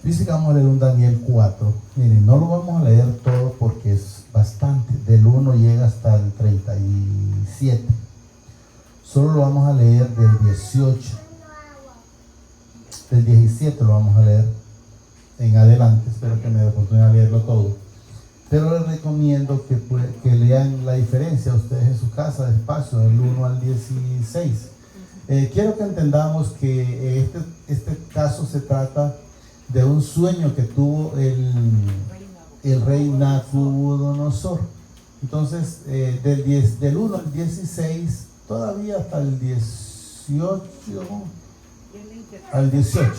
Dice que vamos a leer un Daniel 4. Miren, no lo vamos a leer todo porque es bastante. Del 1 llega hasta el 37. Solo lo vamos a leer del 18. Del 17 lo vamos a leer en adelante. Espero que me dé oportunidad de leerlo todo. Pero les recomiendo que lean la diferencia ustedes en su casa, despacio, del 1 al 16. Quiero que entendamos que este caso se trata de un sueño que tuvo el rey Nabucodonosor. Entonces, del 1 al 16, todavía hasta el 18, al 18.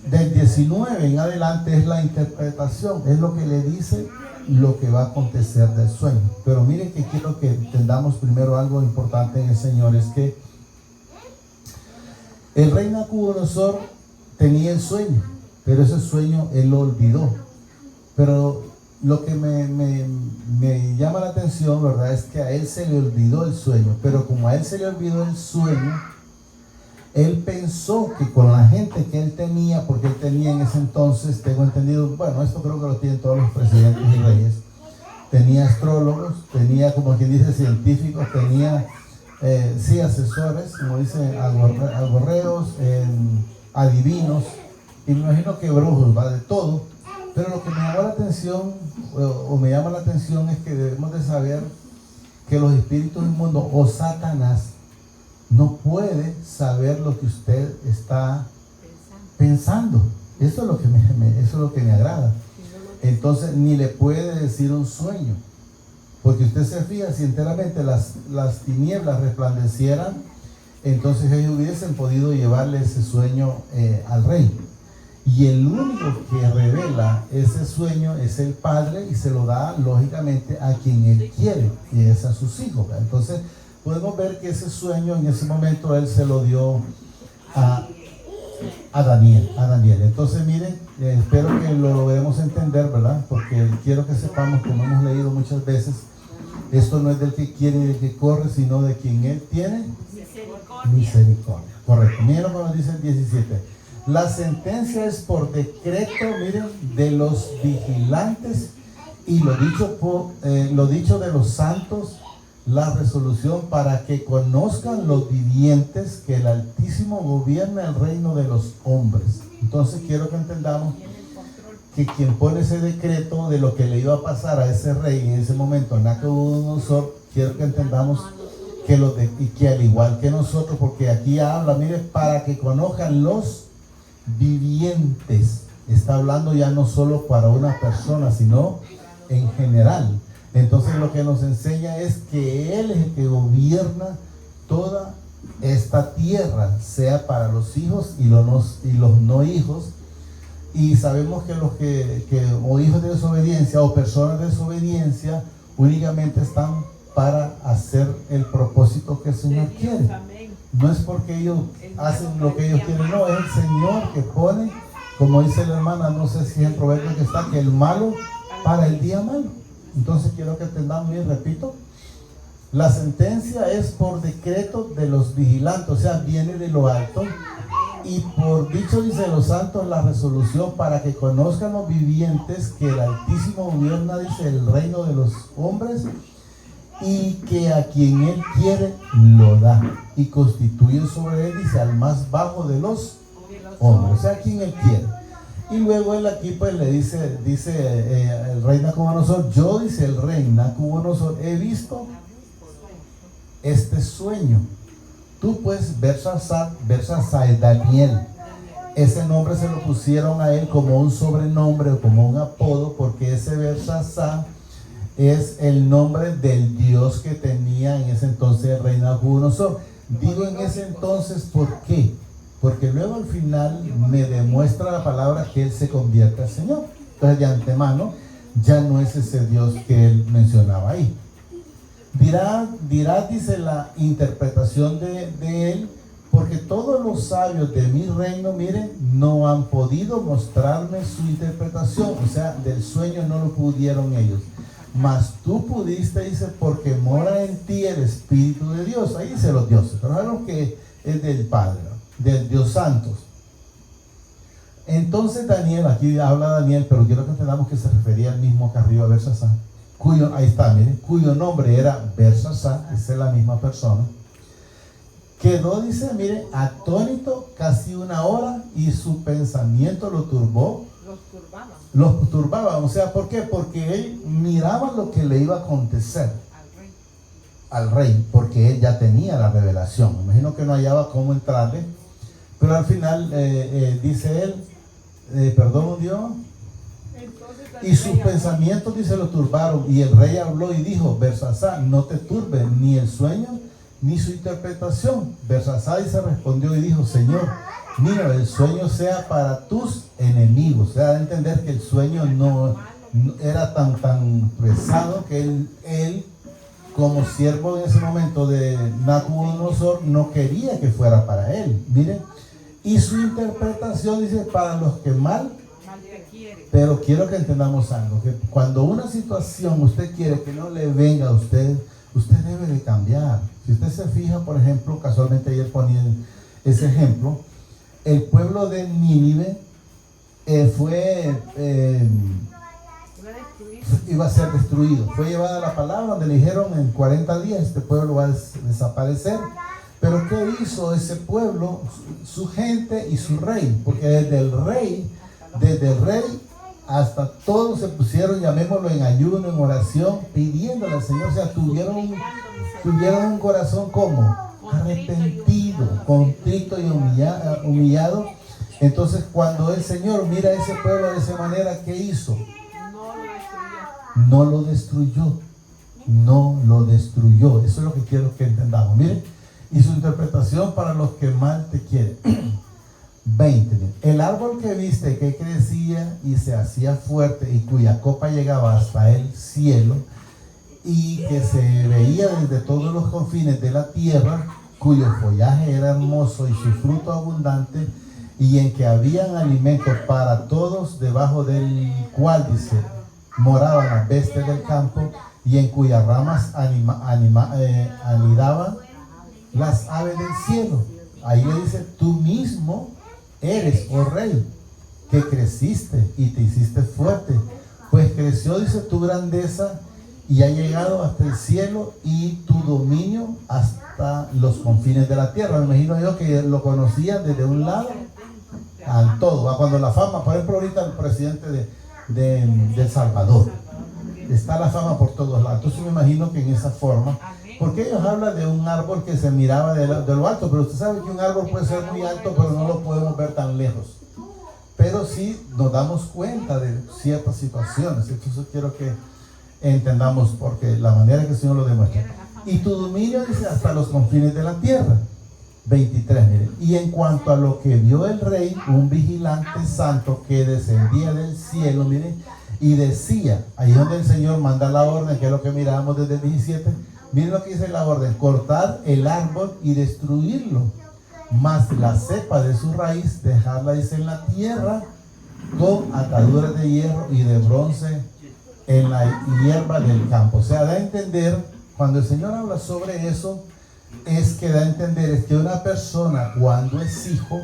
Del 19 en adelante es la interpretación, es lo que le dice lo que va a acontecer del sueño. Pero miren que quiero que entendamos primero algo importante en el Señor, es que el rey Nabucodonosor tenía el sueño, pero ese sueño él lo olvidó. Pero lo que me llama la atención, ¿verdad?, es que a él se le olvidó el sueño, pero como a él se le olvidó el sueño, él pensó que con la gente que él tenía, porque él tenía en ese entonces, tengo entendido, bueno, esto creo que lo tienen todos los presidentes y reyes, tenía astrólogos, tenía, como quien dice, científicos, tenía, sí, asesores, como dicen, algorreos, adivinos, y me imagino que brujos, va de todo. Pero lo que me llamó la atención, o me llama la atención, es que debemos de saber que los espíritus del mundo, o Satanás, no puede saber lo que usted está pensando. Eso es lo que eso es lo que me agrada. Entonces, ni le puede decir un sueño, porque usted se fija, si enteramente las tinieblas resplandecieran, entonces ellos hubiesen podido llevarle ese sueño al rey. Y el único que revela ese sueño es el padre, y se lo da lógicamente a quien él quiere, y es a sus hijos. Entonces podemos ver que ese sueño en ese momento él se lo dio a Daniel. Entonces miren, espero que lo logremos entender, ¿verdad? Porque quiero que sepamos, como hemos leído muchas veces, esto no es del que quiere y del que corre, sino de quien él tiene misericordia. Correcto. Miren lo que nos dice el 17. La sentencia es por decreto, miren, de los vigilantes, y lo dicho de los santos, la resolución para que conozcan los vivientes que el Altísimo gobierna el reino de los hombres. Entonces quiero que entendamos que quien pone ese decreto de lo que le iba a pasar a ese rey en ese momento, Nabucodonosor, quiero que entendamos y que al igual que nosotros, porque aquí habla, mire, para que conozcan los vivientes. Está hablando ya no solo para una persona, sino en general. Entonces lo que nos enseña es que Él es el que gobierna toda esta tierra, sea para los hijos y los no hijos. Y sabemos que los o hijos de desobediencia o personas de desobediencia únicamente están para hacer el propósito que el Señor quiere. No es porque ellos hacen lo que ellos quieren, no, es el Señor que pone, como dice la hermana, no sé si es el proverbio que está, que el malo para el día malo. Entonces quiero que entendamos bien, repito, la sentencia es por decreto de los vigilantes, o sea, viene de lo alto, y por dicho, dice los santos, la resolución para que conozcan los vivientes que el Altísimo gobierna, dice, el reino de los hombres, y que a quien Él quiere lo da, y constituye sobre Él, dice, al más bajo de los hombres, o sea, a quien Él quiere. Y luego él aquí pues le dice el rey Nabucodonosor, yo, dice el rey Nabucodonosor, he visto este sueño. Tú pues, Belsasar, Daniel, ese nombre se lo pusieron a él como un sobrenombre o como un apodo, porque ese Belsasar es el nombre del dios que tenía en ese entonces el rey Nabucodonosor. Digo en ese entonces, ¿por qué? Porque luego al final me demuestra la palabra que Él se convierte al Señor. Entonces de antemano ya no es ese Dios que Él mencionaba ahí. Dirá, dice la interpretación de Él, porque todos los sabios de mi reino, miren, no han podido mostrarme su interpretación. O sea, del sueño no lo pudieron ellos. Mas tú pudiste, dice, porque mora en ti el Espíritu de Dios. Ahí dice los dioses, pero sabemos que es del Padre, ¿no?, del Dios Santos. entonces Daniel, aquí habla Daniel, pero quiero que entendamos que se refería al mismo que arriba, Belsasar, ahí está, miren, cuyo nombre era Belsasar, esa es la misma persona. Quedó, dice, miren, atónito casi una hora y su pensamiento lo turbó. Los turbaba. O sea, ¿por qué? Porque él miraba lo que le iba a acontecer al rey, porque él ya tenía la revelación. Me imagino que no hallaba cómo entrarle, pero al final dice él, perdón Dios, y sus pensamientos, dice, lo turbaron. Y el rey habló y dijo, Belsasar, no te turbe ni el sueño ni su interpretación. Belsasar se respondió y dijo, Señor, mira, el sueño sea para tus enemigos. O sea, de entender que el sueño no era tan pesado que él como siervo en ese momento de Nabucodonosor no quería que fuera para él. Miren, y su interpretación dice para los que mal te quieren. Pero quiero que entendamos algo, que cuando una situación usted quiere que no le venga a usted debe de cambiar. Si usted se fija, por ejemplo, casualmente ayer ponía ese ejemplo, el pueblo de Nínive iba a ser destruido. Fue llevada la palabra donde le dijeron en 40 días este pueblo va a desaparecer. Pero ¿qué hizo ese pueblo? Su gente y su rey. Porque desde el rey hasta todos se pusieron, llamémoslo, en ayuno, en oración, pidiéndole al Señor. O sea, tuvieron un corazón como arrepentido, contrito y humillado. Entonces, cuando el Señor mira a ese pueblo de esa manera, ¿qué hizo? No lo destruyó. No lo destruyó. Eso es lo que quiero que entendamos. Miren, y su interpretación para los que mal te quieren. 20. El árbol que viste que crecía y se hacía fuerte y cuya copa llegaba hasta el cielo y que se veía desde todos los confines de la tierra, cuyo follaje era hermoso y su fruto abundante, y en que habían alimento para todos, debajo del cual, dice, moraban las bestias del campo, y en cuyas ramas anidaban las aves del cielo. Ahí le dice, tú mismo eres, oh rey, que creciste y te hiciste fuerte, pues creció, dice, tu grandeza y ha llegado hasta el cielo y tu dominio hasta los confines de la tierra. Me imagino yo que lo conocían desde un lado al todo. Cuando la fama, por ejemplo, ahorita el presidente de El Salvador, está la fama por todos lados. Entonces me imagino que en esa forma, porque ellos hablan de un árbol que se miraba de lo alto, pero usted sabe que un árbol puede ser muy alto, pero no lo podemos ver tan lejos. Pero sí nos damos cuenta de ciertas situaciones. Entonces quiero que entendamos, porque la manera que el Señor lo demuestra. Y tu dominio, dice, hasta los confines de la tierra. 23, miren. Y en cuanto a lo que vio el rey, un vigilante santo que descendía del cielo, miren, y decía, ahí donde el Señor manda la orden, que es lo que mirábamos desde el 17, miren lo que dice la orden: cortar el árbol y destruirlo, mas la cepa de su raíz dejarla, dice, en la tierra, con ataduras de hierro y de bronce en la hierba del campo. O sea, da a entender, cuando el Señor habla sobre eso, es que da a entender es que una persona, cuando es hijo,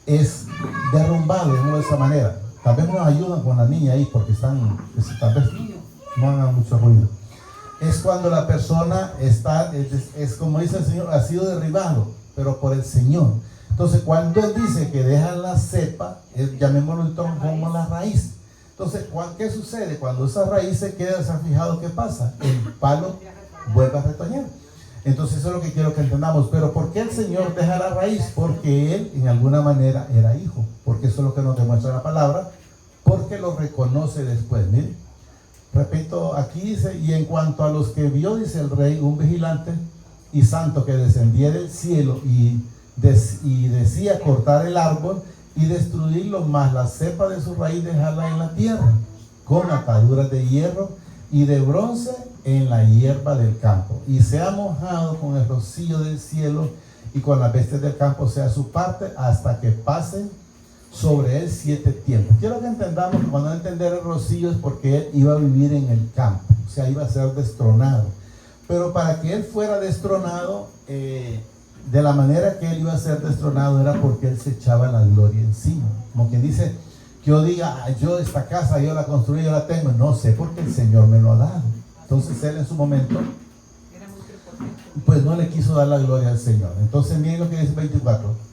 es derrumbado de esa manera. Tal vez nos ayudan con la niña ahí, porque están, tal vez no hagan mucho ruido. Es cuando la persona está, es como dice el Señor, ha sido derribado, pero por el Señor. Entonces, cuando Él dice que dejan la cepa, llamémoslo entonces como la raíz. Entonces, ¿qué sucede? Cuando esa raíz se queda, ¿se ha fijado qué pasa? El palo vuelve a retoñar. Entonces, eso es lo que quiero que entendamos. Pero ¿por qué el Señor deja la raíz? Porque Él, en alguna manera, era hijo. Porque eso es lo que nos demuestra la palabra. Porque lo reconoce después. Miren, repito, aquí dice, y en cuanto a los que vio, dice el rey, un vigilante y santo que descendía del cielo y decía cortar el árbol y destruirlo, más la cepa de su raíz dejarla en la tierra, con ataduras de hierro y de bronce en la hierba del campo, y sea mojado con el rocío del cielo, y con las bestias del campo sea su parte, hasta que pasen sobre él 7 tiempos. Quiero que entendamos que cuando entender el rocío es porque él iba a vivir en el campo, o sea, iba a ser destronado. Pero para que él fuera destronado, de la manera que él iba a ser destronado era porque él se echaba la gloria encima. Como quien dice, que yo diga, yo esta casa yo la construí, yo la tengo. No sé, porque el Señor me lo ha dado. Entonces él en su momento, pues no le quiso dar la gloria al Señor. Entonces miren lo que dice 24.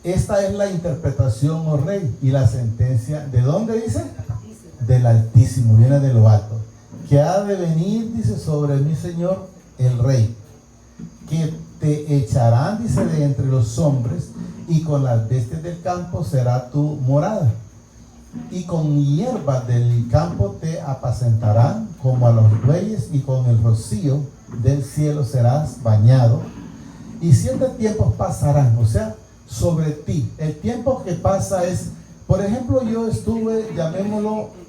Esta es la interpretación, oh rey, y la sentencia. ¿De dónde dice? Del Altísimo, viene de lo alto. Que ha de venir, dice, sobre mi Señor el rey, que te echarán, dice, de entre los hombres, y con las bestias del campo será tu morada, y con hierba del campo te apacentarán como a los bueyes, y con el rocío del cielo serás bañado, y 7 tiempos pasarán, o sea, sobre ti. El tiempo que pasa es, por ejemplo, yo estuve, llamémoslo,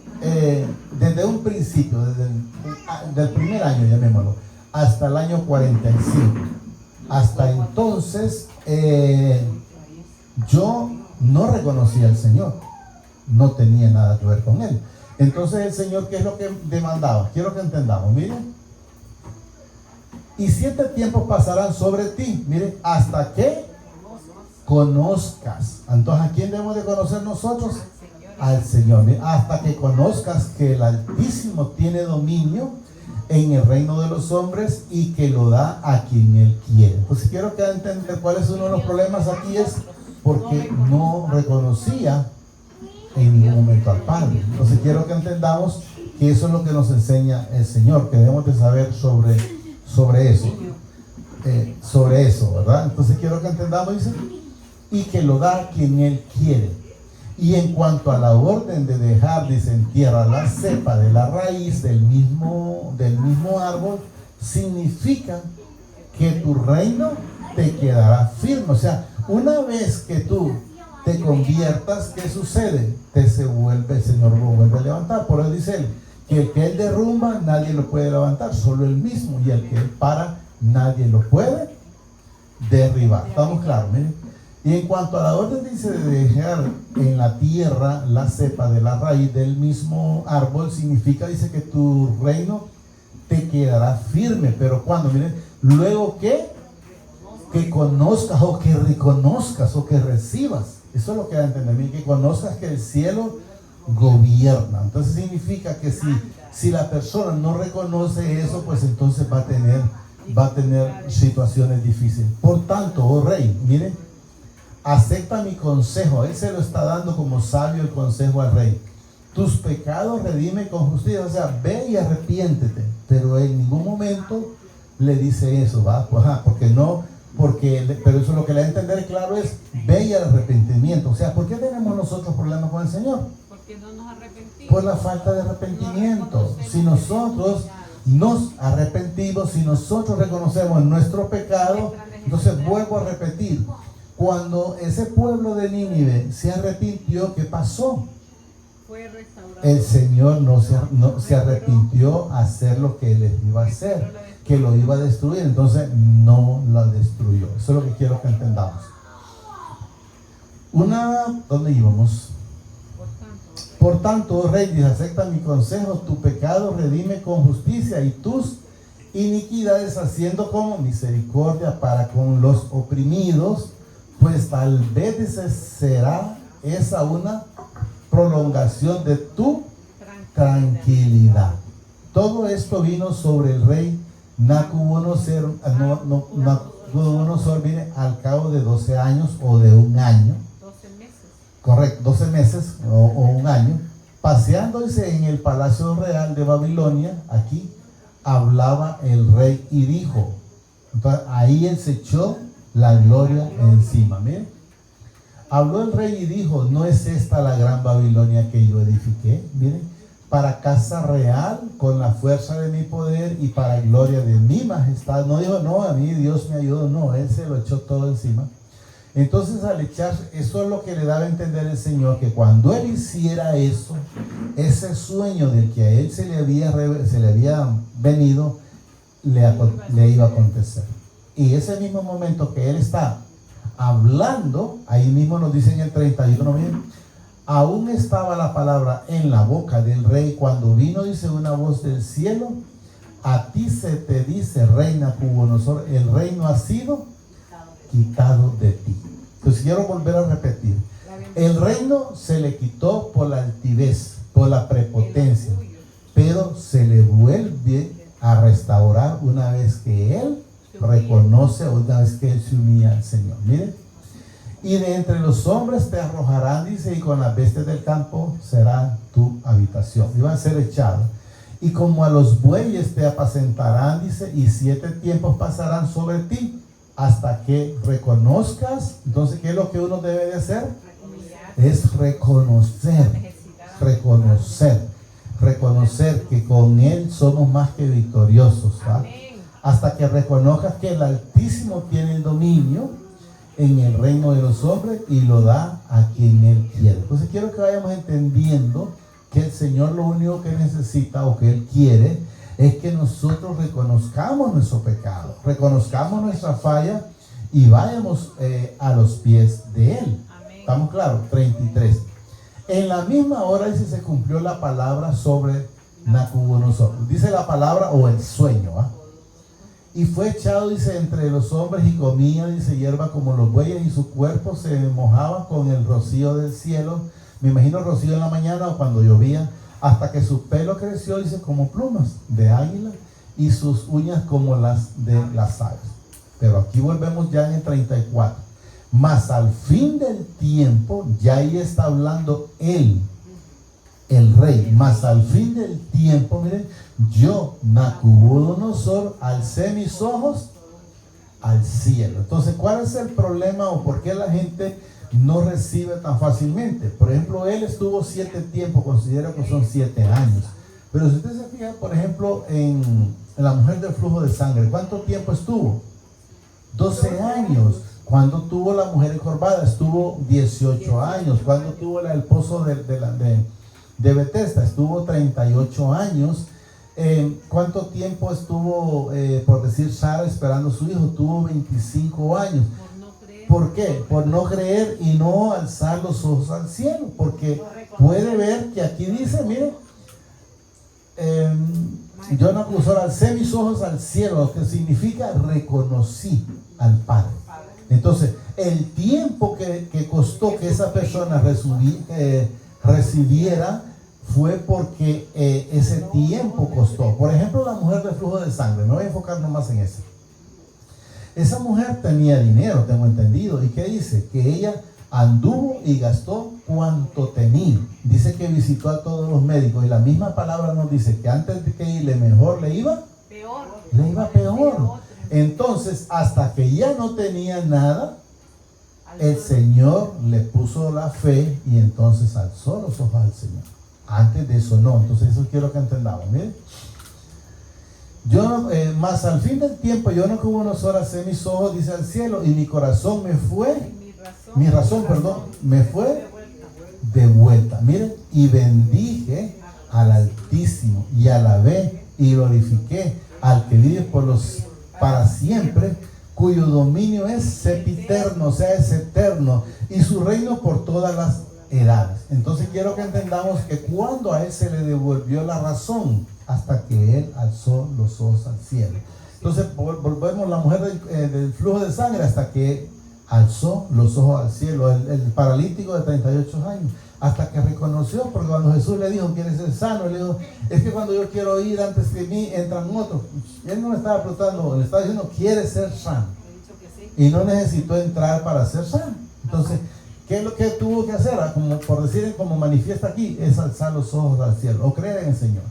desde un principio, desde el primer año, llamémoslo, hasta el año 45. Hasta entonces, yo no reconocía al Señor, no tenía nada que ver con Él. Entonces el Señor, ¿qué es lo que demandaba? Quiero que entendamos, miren. Y 7 tiempos pasarán sobre ti, miren, hasta que conozcas. Entonces, ¿a quién debemos de conocer nosotros? Al Señor. Miren, hasta que conozcas que el Altísimo tiene dominio en el reino de los hombres y que lo da a quien Él quiere. Pues quiero que entender cuál es uno de los problemas aquí, es porque no reconocía en ningún momento al Padre. Entonces quiero que entendamos que eso es lo que nos enseña el Señor, que debemos de saber sobre eso, ¿verdad? Entonces quiero que entendamos, dice, y que lo da a quien Él quiere. Y en cuanto a la orden de dejar, dice, en tierra la cepa de la raíz del mismo árbol, significa que tu reino te quedará firme. O sea, una vez que tú te conviertas, ¿qué sucede? El Señor lo vuelve a levantar. Por eso dice él, que el que Él derrumba, nadie lo puede levantar, solo Él mismo. Y el que Él para, nadie lo puede derribar. ¿Estamos claros? Miren. Y en cuanto a la orden, dice, de dejar en la tierra la cepa de la raíz del mismo árbol, significa, dice, que tu reino te quedará firme. Pero cuando, miren, luego que conozcas o que reconozcas o que recibas, eso es lo que da a entender, miren, que conozcas que el cielo gobierna. Entonces significa que si la persona no reconoce eso, pues entonces va a tener situaciones difíciles. Por tanto, oh rey, miren, acepta mi consejo. Él se lo está dando como sabio el consejo al rey. Tus pecados redime con justicia. O sea, ve y arrepiéntete. Pero en ningún momento le dice eso, ¿va? Pues, pero eso lo que le da a entender claro es, ve y al arrepentimiento. O sea, ¿por qué tenemos nosotros problemas con el Señor? Porque no nos arrepentimos. Por la falta de arrepentimiento. Si nosotros nos arrepentimos, si nosotros reconocemos nuestro pecado, entonces vuelvo a repetir. Cuando ese pueblo de Nínive se arrepintió, ¿qué pasó? Fue restaurado. El Señor no se arrepintió a hacer lo que Él iba a hacer, que lo iba a destruir. Entonces no la destruyó. Eso es lo que quiero que entendamos. ¿Dónde íbamos? Por tanto, oh rey, dice, acepta mi consejo, tu pecado redime con justicia y tus iniquidades haciendo como misericordia para con los oprimidos. Pues tal vez, dice, será esa una prolongación de tu tranquilidad. Todo esto vino sobre el rey Nabucodonosor, viene al cabo de 12 años o de un año. 12 meses. Correcto, 12 meses o un año. Paseándose en el palacio real de Babilonia, aquí hablaba el rey y dijo. Entonces ahí él se echó la gloria encima. Miren, habló el rey y dijo, ¿no es esta la gran Babilonia que yo edifiqué? Miren, para casa real, con la fuerza de mi poder y para gloria de mi majestad. No dijo, no, a mí Dios me ayudó, no, él se lo echó todo encima. Entonces al echar, eso es lo que le daba a entender el Señor, que cuando él hiciera eso, ese sueño del que a él se le había venido, le iba a acontecer. Y ese mismo momento que él está hablando, ahí mismo nos dice en el 31, miren, aún estaba la palabra en la boca del rey cuando vino, dice, una voz del cielo, a ti se te dice, reina Nabucodonosor, el reino ha sido quitado de ti. Entonces quiero volver a repetir. El reino se le quitó por la altivez, por la prepotencia, pero se le vuelve a restaurar una vez que él reconoce, una vez que él se humilla al Señor. Miren, y de entre los hombres te arrojarán, dice, y con las bestias del campo será tu habitación. Y van a ser echados. Y como a los bueyes te apacentarán, dice, y 7 tiempos pasarán sobre ti, hasta que reconozcas. Entonces, ¿qué es lo que uno debe de hacer? Es reconocer que con Él somos más que victoriosos, ¿va? Hasta que reconozcas que el Altísimo tiene el dominio en el reino de los hombres y lo da a quien Él quiere. Entonces quiero que vayamos entendiendo que el Señor lo único que necesita o que Él quiere es que nosotros reconozcamos nuestro pecado, reconozcamos nuestra falla y vayamos a los pies de Él. ¿Estamos claros? 33. En la misma hora, dice, se cumplió la palabra sobre Nabucodonosor. Dice la palabra o el sueño, ¿ah? Y fue echado, dice, entre los hombres y comía, dice, hierba como los bueyes, y su cuerpo se mojaba con el rocío del cielo. Me imagino el rocío en la mañana o cuando llovía, hasta que su pelo creció, dice, como plumas de águila y sus uñas como las de las aves. Pero aquí volvemos ya en el 34. Mas al fin del tiempo, ya ahí está hablando él, el rey. Mas al fin del tiempo, miren, yo, Nabucodonosor, alcé mis ojos al cielo. Entonces, ¿cuál es el problema o por qué la gente no recibe tan fácilmente? Por ejemplo, él estuvo 7 tiempos, considero que son 7 años. Pero si usted se fija, por ejemplo, en la mujer del flujo de sangre, ¿cuánto tiempo estuvo? 12 años. Cuando tuvo la mujer encorvada, estuvo 18 años. Cuando tuvo el pozo de Betesda, estuvo 38 años. ¿Cuánto tiempo estuvo, por decir, Sara esperando a su hijo? Tuvo 25 años. ¿Por qué? Por no creer y no alzar los ojos al cielo. Porque puede ver que aquí dice, miren, yo Nabucodonosor alcé mis ojos al cielo, lo que significa reconocí al Padre. Entonces, el tiempo que costó que esa persona recibiera fue porque ese tiempo costó. Por ejemplo, la mujer del flujo de sangre, me voy a enfocar nomás en eso. Esa mujer tenía dinero, tengo entendido. ¿Y qué dice? Que ella anduvo y gastó cuanto tenía. Dice que visitó a todos los médicos y la misma palabra nos dice que antes de que irle mejor le iba peor. Le iba peor. Entonces, hasta que ya no tenía nada, el Señor le puso la fe y entonces alzó los ojos al Señor. Antes de eso no. Entonces eso quiero que entendamos. Miren, yo más al fin del tiempo, yo no como unas horas alcé mis ojos, dice, al cielo, y mi corazón me fue, mi razón, me fue de vuelta. Miren, y bendije al Altísimo y alabé y glorifiqué al que vive por los para siempre, cuyo dominio es sempiterno, o sea, es eterno, y su reino por todas las edades. Entonces quiero que entendamos que cuando a él se le devolvió la razón, hasta que él alzó los ojos al cielo. Entonces volvemos la mujer del flujo de sangre hasta que alzó los ojos al cielo. El paralítico de 38 años, hasta que reconoció, porque cuando Jesús le dijo, ¿quieres ser sano? Él le dijo, es que cuando yo quiero ir antes de mí, entran otros. Él no le estaba preguntando, le estaba diciendo, ¿quieres ser sano? Y no necesitó entrar para ser sano. Entonces, ¿qué es lo que tuvo que hacer? Como por decir, como manifiesta aquí, es alzar los ojos al cielo, o creer en el Señor.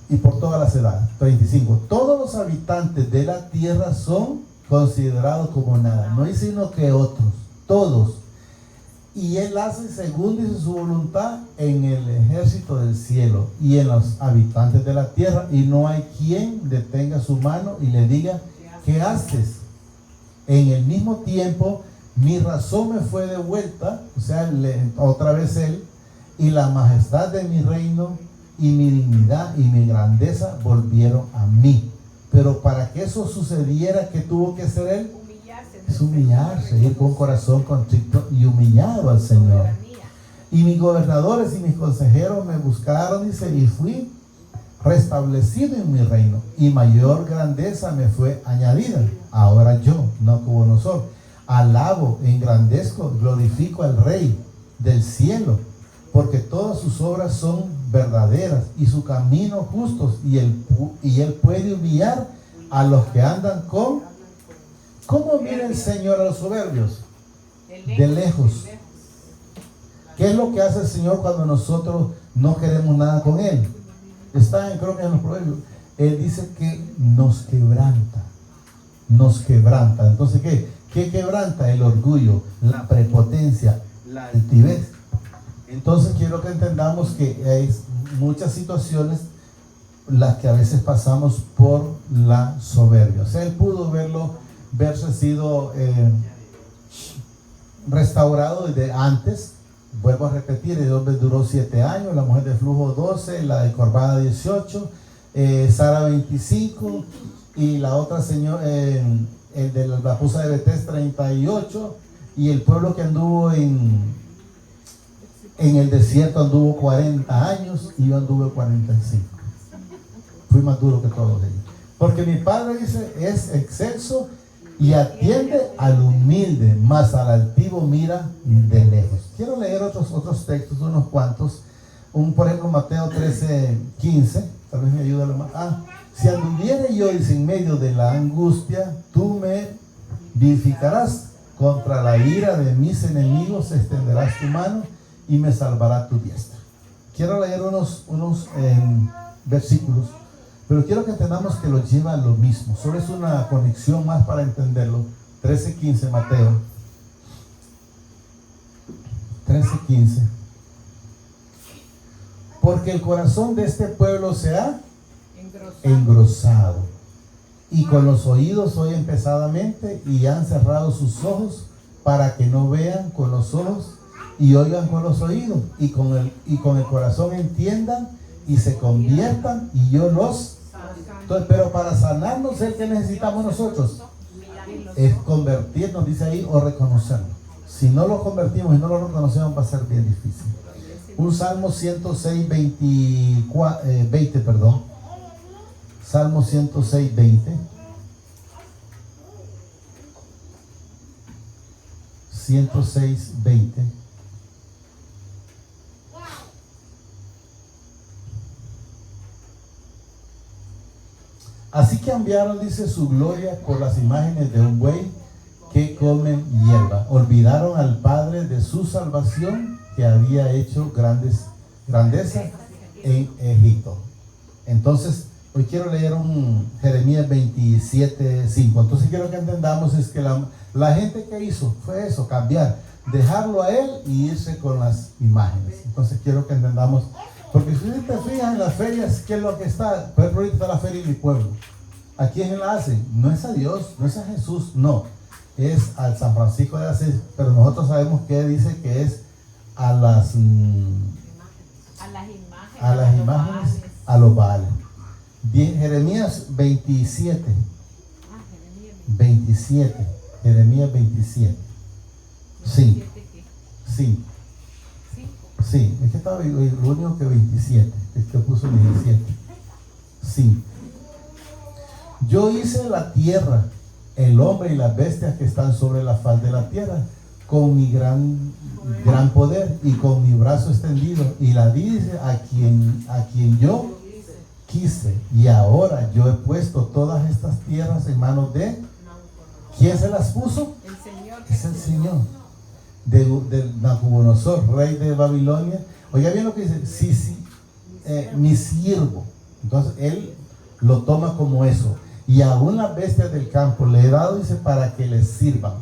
Y por todas las edades. 35. Todos los habitantes de la tierra son considerados como nada. No hay sino que otros, todos. Y él hace según dice su voluntad en el ejército del cielo y en los habitantes de la tierra, y no hay quien detenga su mano y le diga, ¿qué haces? En el mismo tiempo mi razón me fue devuelta, o sea, otra vez él, y la majestad de mi reino y mi dignidad y mi grandeza volvieron a mí. Pero para que eso sucediera, ¿qué tuvo que hacer él? Es humillarse, ir con corazón contrito y humillado al Señor. Y mis gobernadores y mis consejeros me buscaron, dice, y fui restablecido en mi reino, y mayor grandeza me fue añadida. Ahora yo, Nabucodonosor, alabo, engrandezco, glorifico al Rey del cielo, porque todas sus obras son verdaderas y su camino justos, y él puede humillar a los que andan con... ¿Cómo mira el Señor a los soberbios? De lejos. ¿Qué es lo que hace el Señor cuando nosotros no queremos nada con Él? Creo que en los proverbios. Él dice que nos quebranta. Nos quebranta. Entonces, ¿qué quebranta? El orgullo, la prepotencia, la altivez. Entonces, quiero que entendamos que hay muchas situaciones las que a veces pasamos por la soberbia. O sea, él pudo verse sido restaurado desde antes. Vuelvo a repetir, el hombre duró 7 años, la mujer de flujo 12, la de corbada 18, Sara 25, y la otra señora, el de la esposa de Betés 38, y el pueblo que anduvo en el desierto anduvo 40 años, y yo anduve 45. Fui más duro que todos ellos. Porque mi padre dice, es excelso y atiende al humilde, mas al altivo mira de lejos. Quiero leer otros textos, unos cuantos. Por ejemplo, Mateo 13:15. Tal vez me ayude lo más. Si anduviere yo en medio de la angustia, tú me vivificarás. Contra la ira de mis enemigos extenderás tu mano y me salvará tu diestra. Quiero leer unos versículos, pero quiero que entendamos que lo lleva a lo mismo. Solo es una conexión más para entenderlo. 13:15, Mateo 13:15. Porque el corazón de este pueblo se ha engrosado, y con los oídos oyen pesadamente, y han cerrado sus ojos para que no vean con los ojos y oigan con los oídos, y con el corazón entiendan y se conviertan, y yo los... Entonces, pero para sanarnos, el que necesitamos nosotros es convertirnos, dice ahí, o reconocerlo. Si no lo convertimos y no lo reconocemos, va a ser bien difícil. Un Salmo 106, 20, perdón. Salmo 106, 20. 106, 20. Así que cambiaron, dice, su gloria por las imágenes de un buey que comen hierba. Olvidaron al Padre de su salvación, que había hecho grandeza en Egipto. Entonces, hoy quiero leer un Jeremías 27:5. Entonces quiero que entendamos es que la gente que hizo fue eso, cambiar, dejarlo a él y irse con las imágenes. Entonces quiero que entendamos, porque si te fijas en las ferias, ¿qué es lo que está? Por ejemplo, ahorita está la feria en mi pueblo. ¿A quién la hacen? No es a Dios, no es a Jesús, no. Es al San Francisco de Asís, pero nosotros sabemos que dice que es a las imágenes, a los Baales. Bien, Jeremías 27. Jeremías 27. Sí. Sí, es que estaba lo único que 27, es que puso 17. Sí. Yo hice la tierra, el hombre y las bestias que están sobre la faz de la tierra, con mi gran poder y con mi brazo extendido, y la di a quien yo quise, y ahora yo he puesto todas estas tierras en manos de... ¿Quién se las puso? El Señor. Es el Señor. De Nabucodonosor, rey de Babilonia. Oiga bien lo que dice, mi siervo. Entonces él lo toma como eso. Y aún las bestias del campo le he dado, dice, para que les sirvan.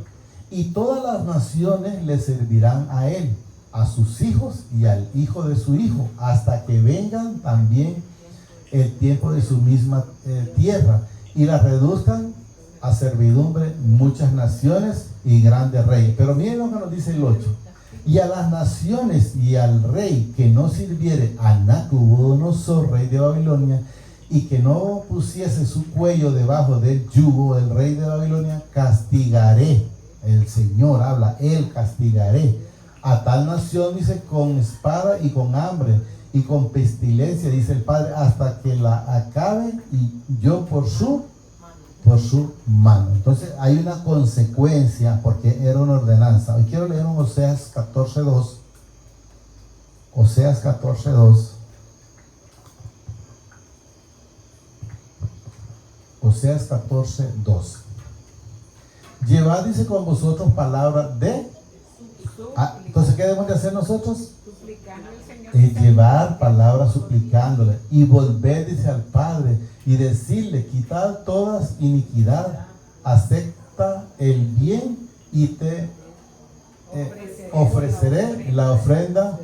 Y todas las naciones le servirán a él, a sus hijos y al hijo de su hijo, hasta que vengan también el tiempo de su misma tierra, y la reduzcan a servidumbre muchas naciones y grandes reyes. Pero miren lo que nos dice el 8. Y a las naciones y al rey que no sirviere a Nabucodonosor, rey de Babilonia, y que no pusiese su cuello debajo del yugo del rey de Babilonia, castigaré. El Señor habla, él castigaré a tal nación, dice, con espada y con hambre, y con pestilencia, dice el Padre, hasta que la acabe y yo por su mano. Entonces hay una consecuencia porque era una ordenanza. Hoy quiero leer un Oseas 14:2. Oseas 14:2. Oseas 14:2. Llevad, dice, con vosotros palabras de... entonces, ¿qué debemos de hacer nosotros? Suplicando al Señor. Llevar palabras suplicándole y volver, dice, al Padre y decirle: quitad todas iniquidad, acepta el bien y te ofreceré la ofrenda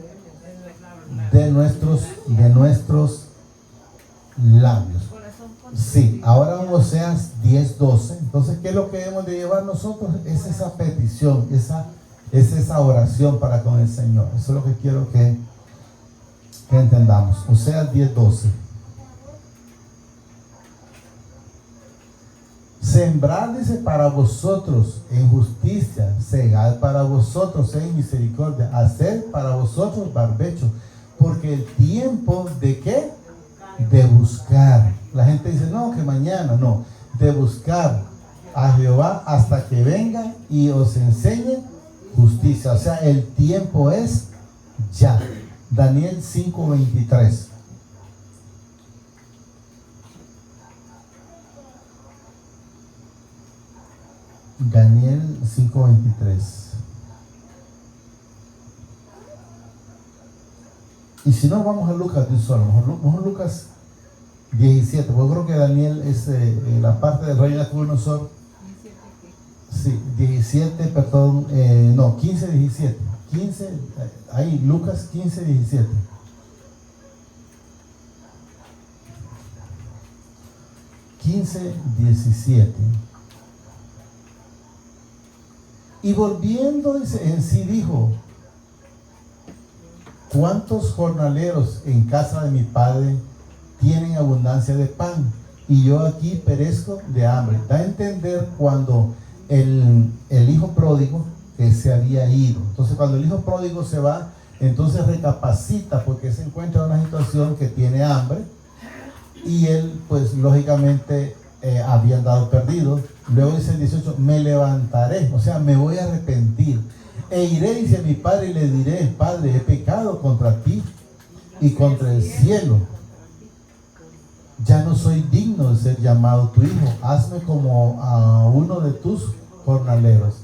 de nuestros labios. Sí, ahora en Oseas 10:12. Entonces, ¿qué es lo que debemos de llevar nosotros? Es esa petición, es esa oración para con el Señor. Eso es lo que quiero que entendamos. Oseas 10:12. Sembrad, dice, para vosotros en justicia, segad para vosotros en misericordia, haced para vosotros barbecho, porque el tiempo de ¿qué? De buscar. La gente dice, no, que mañana, no, de buscar a Jehová hasta que venga y os enseñe justicia. O sea, el tiempo es ya. Daniel 5:23. Daniel 5:23. Y si no, vamos a Lucas de un solo. Mejor Lucas 17. Porque creo que Daniel es la parte del rey Nabucodonosor. Sí, 17, perdón. No, 15, 17. 15, ahí, Lucas 15, 17. Y volviendo, dice, en sí dijo: ¿cuántos jornaleros en casa de mi padre tienen abundancia de pan? Y yo aquí perezco de hambre. Da a entender cuando el hijo pródigo que se había ido. Entonces, cuando el hijo pródigo se va, entonces recapacita porque se encuentra en una situación que tiene hambre. Y él, pues lógicamente, había andado perdido. Luego dice el 18: me levantaré, o sea, me voy a arrepentir. E iré, dice, a mi padre y le diré: Padre, he pecado contra ti y contra el cielo. Ya no soy digno de ser llamado tu hijo. Hazme como a uno de tus jornaleros.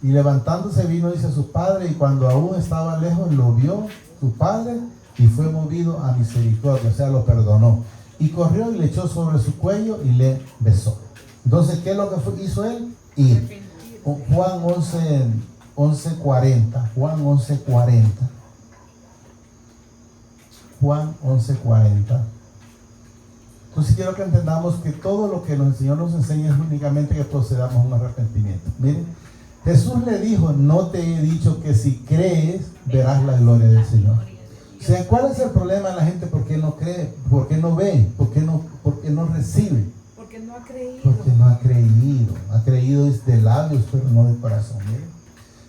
Y levantándose vino, dice, a su padre, y cuando aún estaba lejos lo vio su padre y fue movido a misericordia, o sea, lo perdonó. Y corrió y le echó sobre su cuello y le besó. Entonces, ¿qué es lo que hizo él? Ir. Juan 11:40. Juan 11:40. Juan 11:40. Entonces quiero que entendamos que todo lo que el Señor nos enseña es únicamente que procedamos a un arrepentimiento. Miren, Jesús le dijo: no te he dicho que si crees verás la gloria del Señor. O sea, ¿cuál es el problema de la gente? ¿Por qué no cree? ¿Por qué no ve? ¿Por qué no recibe? Porque no ha creído. Porque no ha creído. Ha creído de labios, pero no de corazón. Miren,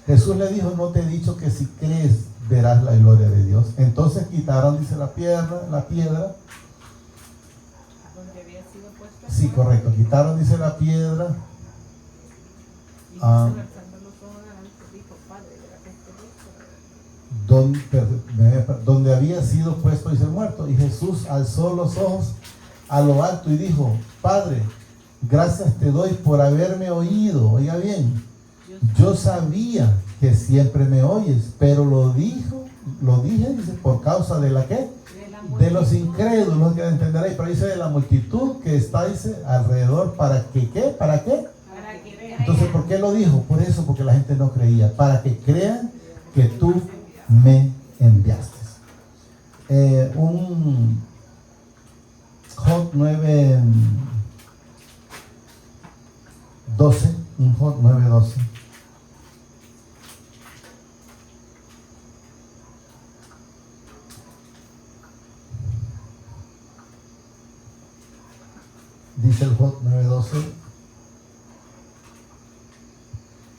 Jesús le dijo: no te he dicho que si crees verás la gloria de Dios. Entonces quitaron, dice, la piedra. Donde había sido puesto. Sí, correcto. Quitaron, dice, la piedra. Y alzando los ojos adelante dijo: Padre, ¿verdad que donde había sido puesto, dice, el muerto. Y Jesús alzó los ojos a lo alto y dijo: Padre, gracias te doy por haberme oído. Oiga bien, yo sabía que siempre me oyes, pero lo dije, dice, por causa de la ¿qué? De los incrédulos, que entenderéis. Pero dice: de la multitud que está, dice, alrededor, ¿para que qué? ¿Para qué? Para que vean. Entonces, ¿por qué lo dijo? Por eso, porque la gente no creía. Para que crean que tú me enviaste. Un Job 9:12. Un Job 9:12. Dice el Job 9:12: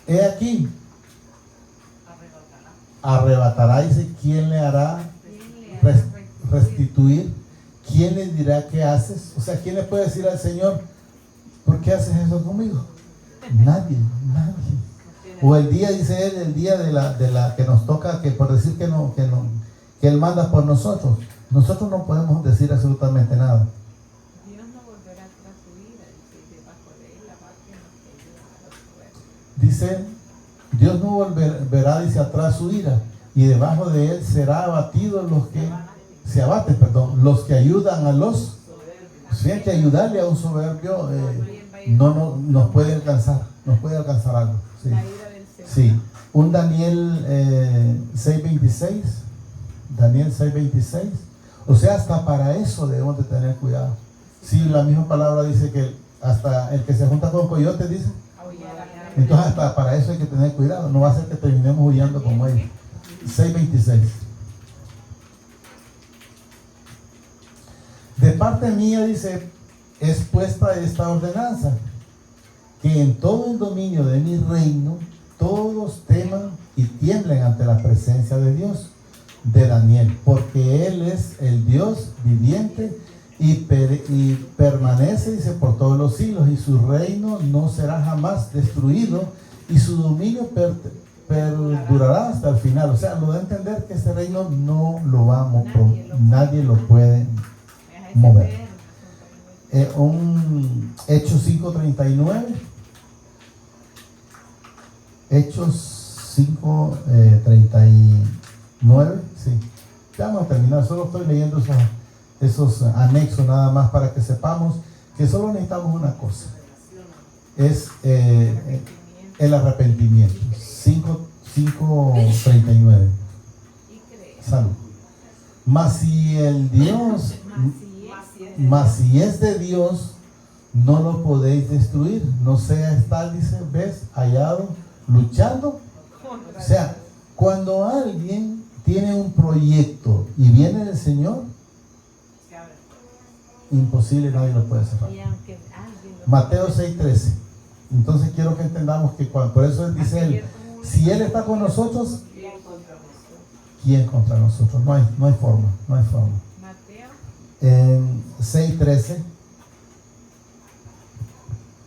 he aquí, arrebatará, dice, ¿quién le hará restituir, ¿quién le dirá qué haces? O sea, ¿quién le puede decir al Señor, ¿por qué haces eso conmigo? Nadie. O el día, dice él, el día de la que nos toca, que por decir que Él manda por nosotros. Nosotros no podemos decir absolutamente nada. Dios no volverá tras su ira, dice, debajo de él abaten los que ayudan a los soberbios. Dice, Dios no volverá, dice, atrás su ira, y debajo de Él será abatido los que los que ayudan a los. Fíjate que ayudarle a un soberbio no nos puede alcanzar, algo. Sí. La ira del Señor. Sí. Un Daniel 6:26. Daniel 6:26. O sea, hasta para eso debemos de tener cuidado. Sí, la misma palabra dice que hasta el que se junta con coyotes, dice. Entonces hasta para eso hay que tener cuidado. No va a ser que terminemos huyendo como ellos. 6:26. De parte mía, dice, es puesta esta ordenanza, que en todo el dominio de mi reino todos teman y tiemblen ante la presencia de Dios, de Daniel, porque Él es el Dios viviente y permanece, dice, por todos los siglos, y su reino no será jamás destruido, y su dominio perdurará hasta el final. O sea, lo da a entender que ese reino no lo va a mover, nadie lo puede mover. Hechos 5:39. Hechos 5:39. Sí. Ya vamos a terminar. Solo estoy leyendo esos anexos nada más para que sepamos que solo necesitamos una cosa. Es el arrepentimiento. 5:39. Salud. Mas si el Dios, mas si es de Dios, no lo podéis destruir. No sea estar, dice, ves, hallado, luchando. O sea, cuando alguien tiene un proyecto y viene del Señor, imposible, nadie lo puede cerrar. Mateo 6:13. Entonces quiero que entendamos que por eso dice él, si Él está con nosotros, ¿quién contra nosotros? No hay forma. En 6:13.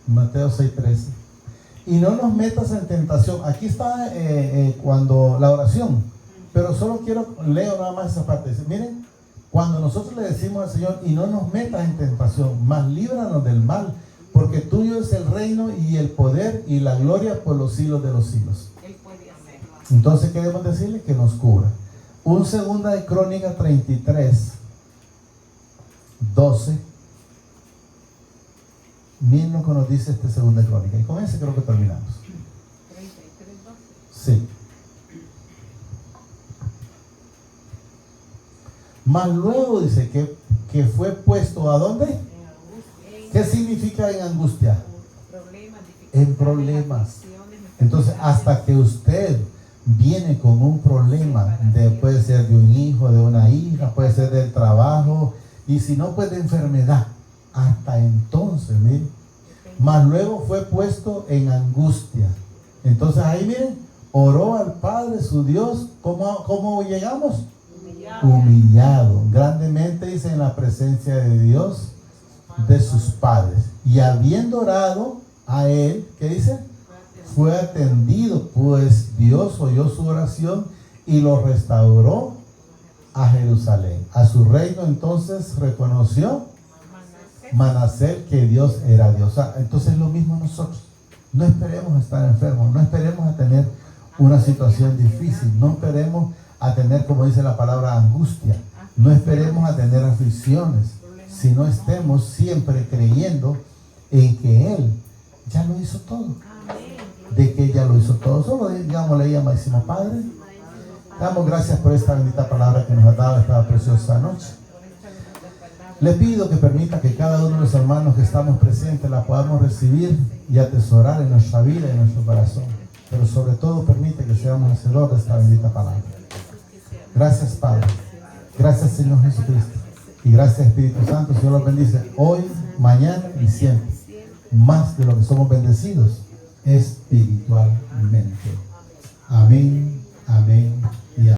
Mateo 6:13. Y no nos metas en tentación. Aquí está cuando la oración, pero solo leo nada más esa parte. Dice, miren, cuando nosotros le decimos al Señor, y no nos metas en tentación, mas líbranos del mal, porque tuyo es el reino y el poder y la gloria por los siglos de los siglos. Entonces, ¿qué debemos decirle? Que nos cubra. Un segunda de Crónicas 33:12. Miren lo que nos dice este segunda de Crónica. Y con ese creo que terminamos. 33:12. Sí. Mas luego dice que fue puesto ¿a dónde? ¿Qué significa en angustia? En problemas. Entonces, hasta que usted viene con un problema, puede ser de un hijo, de una hija, puede ser del trabajo, y si no, pues de enfermedad, hasta entonces, miren. Mas luego fue puesto en angustia. Entonces ahí miren, oró al Padre su Dios. ¿Cómo llegamos? Humillado, grandemente, dice, en la presencia de Dios, de sus padres. Y habiendo orado a Él, ¿qué dice? Fue atendido, pues Dios oyó su oración y lo restauró a Jerusalén, a su reino. Entonces reconoció Manasés que Dios era Dios. Entonces lo mismo nosotros. No esperemos a estar enfermos, no esperemos a tener una situación difícil, no esperemos a tener, como dice la palabra, angustia, no esperemos a tener aflicciones, sino estemos siempre creyendo en que Él ya lo hizo todo. De que ya lo hizo todo. Solo digámosle ahí, amadísimo Padre, damos gracias por esta bendita palabra que nos ha dado esta preciosa noche. Le pido que permita que cada uno de los hermanos que estamos presentes la podamos recibir y atesorar en nuestra vida y en nuestro corazón. Pero sobre todo permite que seamos hacedores de esta bendita palabra. Gracias, Padre. Gracias, Señor Jesucristo. Y gracias, Espíritu Santo. Señor los bendice hoy, mañana y siempre. Más de lo que somos bendecidos espiritualmente. Amén, amén y amén.